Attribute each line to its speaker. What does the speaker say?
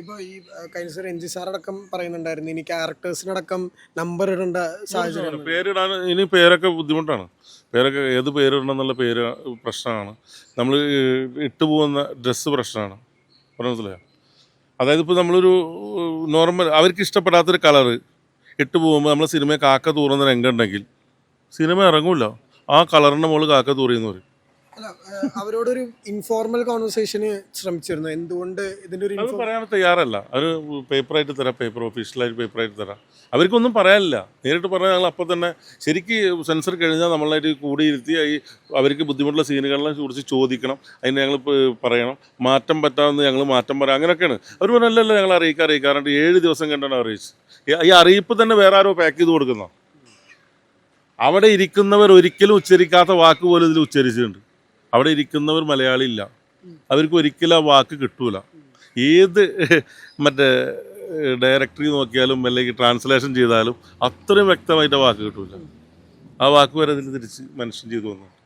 Speaker 1: ഇപ്പോൾ ഈ കഴിഞ്ഞ ദിവസം രഞ്ജി സാറടക്കം പറയുന്നുണ്ടായിരുന്നു ഇനി ക്യാരക്ടേഴ്സിനടക്കം നമ്പർ ഇടേണ്ട സാഹചര്യം.
Speaker 2: പേരിടാൻ ഇനി പേരൊക്കെ ബുദ്ധിമുട്ടാണ്. പേരൊക്കെ ഏത് പേരിടണം എന്നുള്ള പേര് പ്രശ്നമാണ്. നമ്മൾ ഇട്ടുപോകുന്ന ഡ്രസ്സ് പ്രശ്നമാണ്. മനസ്സിലായോ? അതായത് ഇപ്പോൾ നമ്മളൊരു നോർമൽ അവർക്ക് ഇഷ്ടപ്പെടാത്തൊരു കളറ് ഇട്ട് പോകുമ്പോൾ നമ്മൾ സിനിമയെ കാക്ക തൂറുന്ന രംഗമുണ്ടെങ്കിൽ സിനിമ ഇറങ്ങൂല. ആ കളറിൻ്റെ മുകളിൽ കാക്ക തൂറിയെന്ന് പറയും.
Speaker 1: അല്ല, അവരോടൊരു ഇൻഫോർമൽ കോൺവെർസേഷന് ശ്രമിച്ചിരുന്നു. എന്തുകൊണ്ട് ഇതിന്റെ ഒരു
Speaker 2: അത് പറയാൻ തയ്യാറല്ല. അത് പേപ്പറായിട്ട് തരാം, പേപ്പർ ഒഫീഷ്യലായിട്ട് പേപ്പറായിട്ട് തരാം. അവർക്കൊന്നും പറയാനില്ല. നേരിട്ട് പറഞ്ഞാൽ ഞങ്ങൾ അപ്പോൾ തന്നെ ശരിക്ക് സെൻസർ കഴിഞ്ഞാൽ നമ്മളായിട്ട് കൂടിയിരുത്തി അവർക്ക് ബുദ്ധിമുട്ടുള്ള സീനുകളെ കുറിച്ച് ചോദിക്കണം. അതിന് ഞങ്ങൾ പറയണം. മാറ്റം പറ്റാമെന്ന് ഞങ്ങൾ മാറ്റം പറയാം. അങ്ങനെയൊക്കെയാണ്. അവർ പറഞ്ഞല്ലോ ഞങ്ങൾ അറിയിക്കാറുണ്ട്. 7 ദിവസം കണ്ടാണ് അറിയിച്ചു. ഈ അറിയിപ്പ് തന്നെ വേറെ ആരോ പാക്ക് ചെയ്ത് കൊടുക്കുന്ന. അവിടെ ഇരിക്കുന്നവർ ഒരിക്കലും ഉച്ചരിക്കാത്ത വാക്ക് പോലും ഇതിൽ ഉച്ചരിച്ചിട്ടുണ്ട്. അവിടെ ഇരിക്കുന്നവർ മലയാളി ഇല്ല. അവർക്ക് ഒരിക്കലും ആ വാക്ക് കിട്ടൂല. ഏത് മറ്റേ ഡയറക്ടറി നോക്കിയാലും അല്ലെങ്കിൽ ട്രാൻസ്ലേഷൻ ചെയ്താലും അത്രയും വ്യക്തമായിട്ട് വാക്ക് കിട്ടൂല. ആ വാക്ക് വരെ ഇതിൽ തിരിച്ച് മനുഷ്യൻ ചെയ്തു വന്നു.